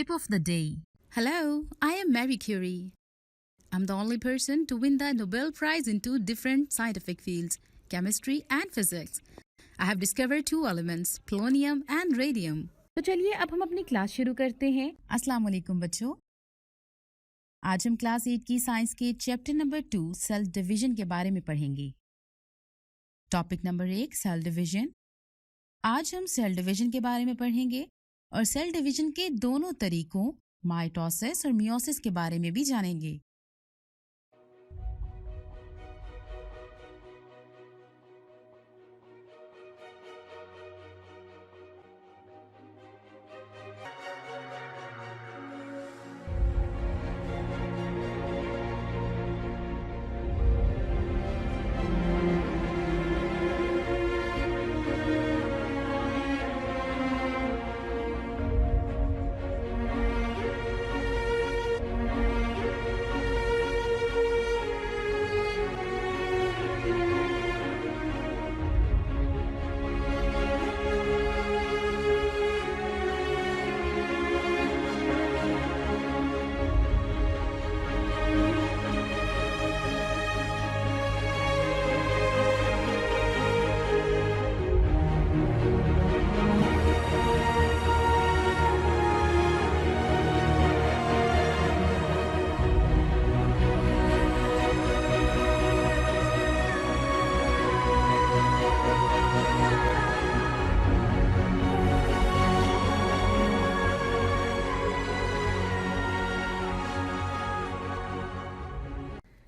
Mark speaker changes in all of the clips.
Speaker 1: Tip of the day. Hello, I am Marie Curie. I'm the only person to win the Nobel Prize in two different scientific fields, chemistry and physics. I have discovered two elements, polonium and radium. तो चलिए अब हम अपनी class शुरू करते हैं। अस्सलाम वालेकुम बच्चों। आज हम क्लास 8 की साइंस के चैप्टर नंबर 2 सेल डिवीजन के बारे में पढ़ेंगे। Topic number 1 cell division. आज हम सेल डिवीजन के बारे में पढ़ेंगे और सेल डिवीजन के दोनों तरीकों माइटोसिस और मियोसिस के बारे में भी जानेंगे।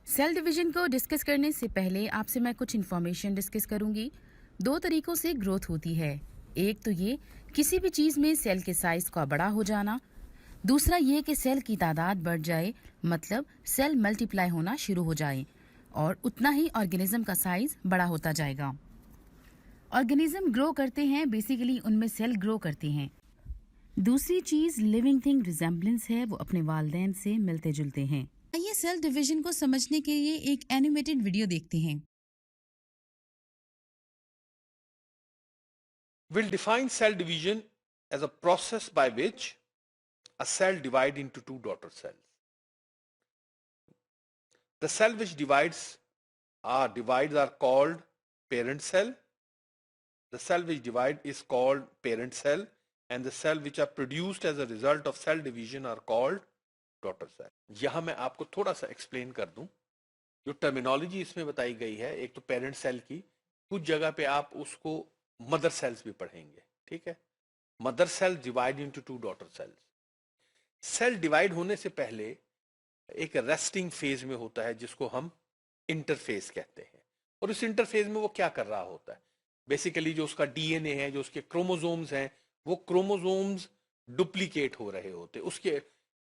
Speaker 1: सेल डिवीजन को डिस्कस करने से पहले आपसे मैं कुछ इन्फॉर्मेशन डिस्कस करूंगी। दो तरीकों से ग्रोथ होती है। एक तो ये किसी भी चीज में सेल के साइज का बड़ा हो जाना, दूसरा ये कि सेल की तादाद बढ़ जाए, मतलब सेल मल्टीप्लाई होना शुरू हो जाए और उतना ही ऑर्गेनिज्म का साइज बड़ा होता जाएगा। ऑर्गेनिज्म ग्रो करते हैं, बेसिकली उनमें सेल ग्रो करते हैं। दूसरी चीज लिविंग थिंग रिजेम्बलेंस है, वो अपने वालिदैन से मिलते जुलते हैं। आइए सेल डिवीजन को समझने के लिए एक एनिमेटेड वीडियो देखते हैं।
Speaker 2: We'll define cell division as a process by which a cell divides into two daughter cells. The cell which divides are called parent cell. The cell which divide is called parent cell, and the cell which are produced as a result of cell division are called daughter cell. यहां मैं आपको थोड़ा सा explain कर दूं। जो terminology इसमें बताई गई है, एक तो पेरेंट सेल की, कुछ जगह पे आप उसको मदर सेल्स भी पढ़ेंगे, ठीक है। Mother cell divide into two daughter cells. Cell divide होने से पहले एक रेस्टिंग फेज में होता है जिसको हम इंटरफेज कहते हैं। और इस इंटरफेज में वो क्या कर रहा होता है, बेसिकली जो उसका डीएनए है, जो उसके क्रोमोसोम्स हैं, वो क्रोमोसोम्स डुप्लीकेट हो रहे होते।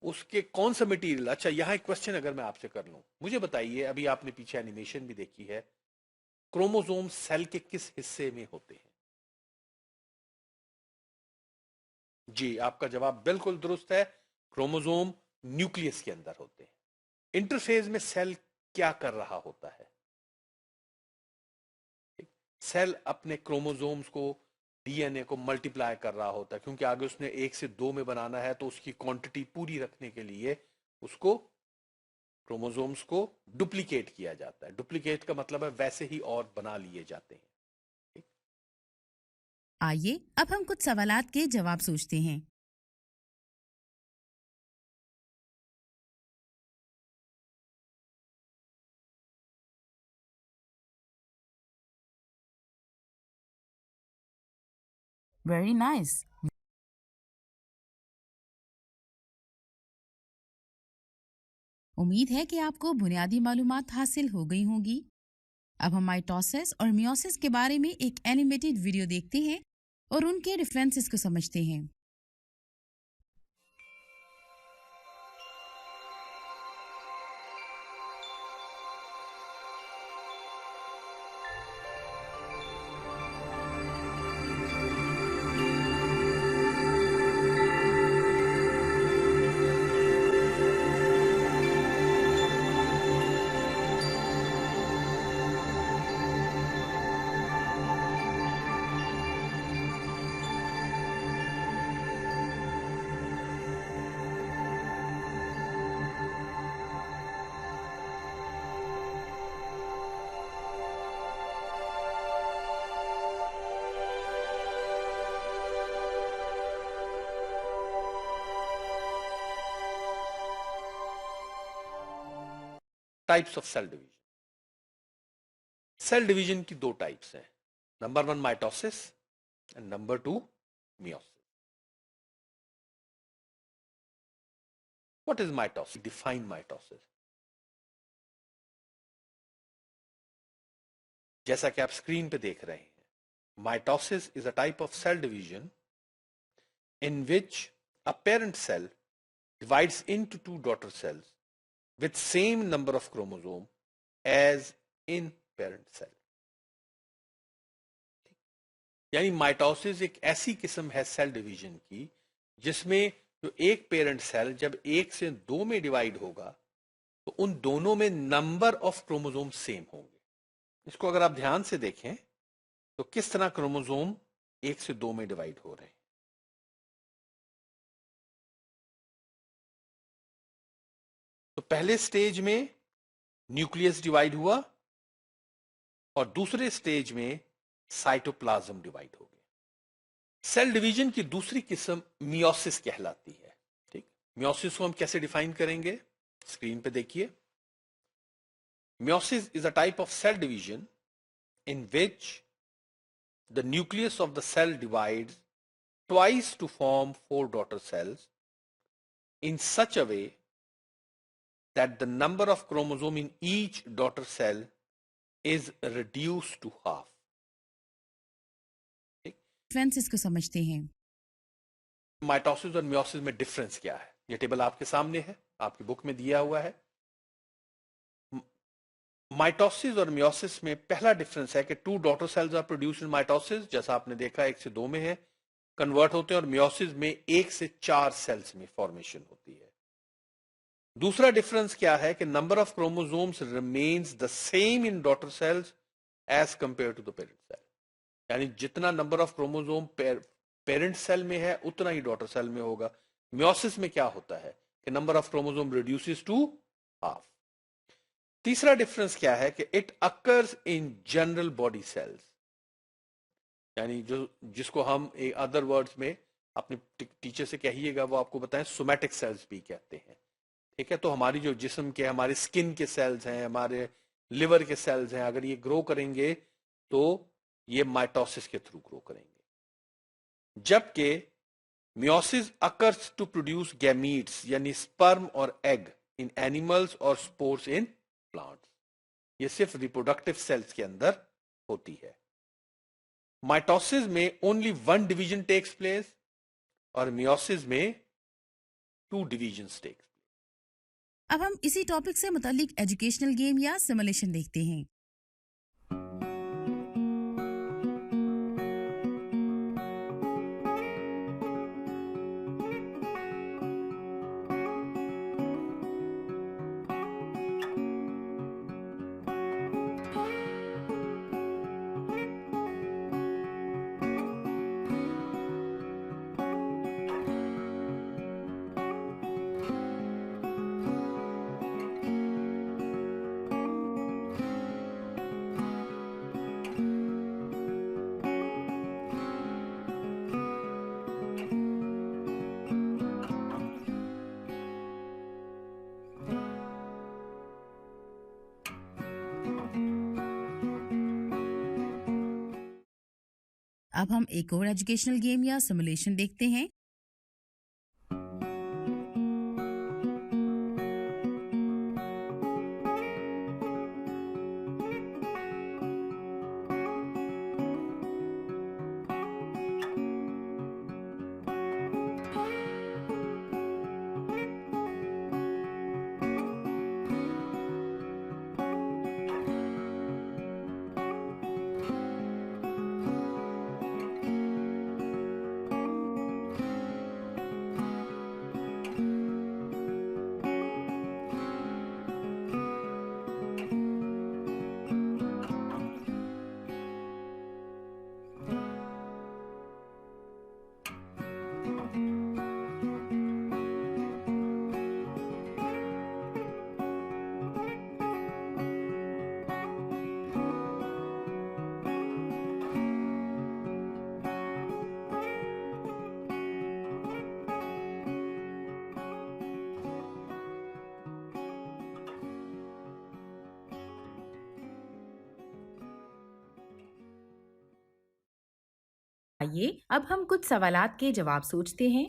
Speaker 2: उसके कौन सा मटेरियल, अच्छा यहां एक क्वेश्चन अगर मैं आपसे कर लूं, मुझे बताइए, अभी आपने पीछे एनिमेशन भी देखी है, क्रोमोसोम सेल के किस हिस्से में होते हैं? जी, आपका जवाब बिल्कुल दुरुस्त है, क्रोमोसोम न्यूक्लियस के अंदर होते हैं। इंटरफेज में सेल क्या कर रहा होता है? सेल अपने क्रोमोसोम्स को, डीएनए को मल्टीप्लाई कर रहा होता है, क्योंकि आगे उसने 1 से 2 में बनाना है, तो उसकी क्वांटिटी पूरी रखने के लिए उसको क्रोमोसोम्स को डुप्लीकेट किया जाता है। डुप्लीकेट का मतलब है वैसे ही और बना लिए जाते हैं।
Speaker 1: आइए अब हम कुछ सवालात के जवाब सोचते हैं। Very nice. उम्मीद है कि आपको बुनियादी मालूमात हासिल हो गई होंगी। अब हम माइटोसिस और मियोसिस के बारे में एक एनिमेटेड वीडियो देखते हैं और उनके रेफरेंसेस को समझते हैं।
Speaker 2: Types of cell division. Cell division की दो टाइप्स हैं, number 1 mitosis and number 2 meiosis. What is mitosis? Define mitosis. जैसा कि आप स्क्रीन पे देख रहे हैं, mitosis is a type of cell division in which a parent cell divides into two daughter cells with same number of chromosome as in parent cell। यानी mitosis एक ऐसी किस्म है सेल डिवीजन की जिसमें जो एक पेरेंट सेल जब एक से दो में डिवाइड होगा तो उन दोनों में नंबर ऑफ क्रोमोसोम सेम होंगे। इसको अगर आप ध्यान से देखें तो किस तरह क्रोमोसोम एक से दो में डिवाइड हो रहे हैं। तो पहले स्टेज में न्यूक्लियस डिवाइड हुआ और दूसरे स्टेज में साइटोप्लाज्म डिवाइड हो गया। सेल डिवीजन की दूसरी किस्म मियोसिस कहलाती है। ठीक, मियोसिस को हम कैसे डिफाइन करेंगे, स्क्रीन पे देखिए। Meiosis is a type of cell division in which the nucleus of the cell divides twice to form four daughter cells in such a way that the number of chromosome in each daughter cell is reduced to half।
Speaker 1: Difference इसको समझते हैं।
Speaker 2: Mitosis और meiosis में difference क्या है, ये table आपके सामने है, आपकी बुक में दिया हुआ है। माइटोसिस और मियोसिस में पहला डिफरेंस है कि two daughter cells are produced in mitosis, जैसा आपने देखा एक से दो में है, कन्वर्ट होते हैं, और मियोसिस में एक से चार सेल्स में फॉर्मेशन होती है। दूसरा डिफरेंस क्या है कि number of chromosomes remains the same in daughter cells as compare to the parent cell. यानी जितना number of chromosome parent cell में है उतना ही डॉटर सेल में होगा। मियोसिस में क्या होता है कि number of chromosome reduces to half. तीसरा डिफरेंस क्या है कि it occurs in general body cells, यानी जो जिसको हम अदर वर्ड्स में अपने टीचर से कहिएगा वो आपको बताएं सोमैटिक सेल्स भी कहते हैं। ठीक है, तो हमारी जो जिस्म के हमारे स्किन के सेल्स हैं, हमारे लिवर के सेल्स हैं, अगर ये ग्रो करेंगे तो ये माइटोसिस के थ्रू ग्रो करेंगे। जबकि meiosis occurs to produce gametes यानी स्पर्म और एग इन एनिमल्स और स्पोर्स इन प्लांट्स। ये सिर्फ रिप्रोडक्टिव सेल्स के अंदर होती है। माइटोसिस में only one division takes place और मियोसिस में टू डिवीजन टेक्स।
Speaker 1: अब हम इसी टॉपिक से मुतालिक एजुकेशनल गेम या सिमुलेशन देखते हैं। अब हम एक और एजुकेशनल गेम या सिमुलेशन देखते हैं।
Speaker 3: आइए अब हम कुछ सवालात के जवाब सोचते हैं।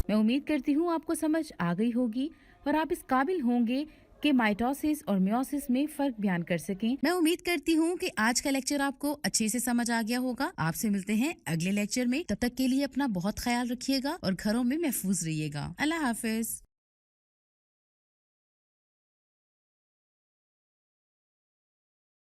Speaker 1: मैं उम्मीद करती हूँ आपको समझ आ गई होगी और आप इस काबिल होंगे कि माइटोसिस और मियोसिस में फर्क बयान कर सकें। मैं उम्मीद करती हूँ कि आज का लेक्चर आपको अच्छे से समझ आ गया होगा। आपसे मिलते हैं अगले लेक्चर में। तब तक के लिए अपना बहुत ख्याल रखिएगा और घरों में महफूज रहिएगा। अल्लाह हाफिज।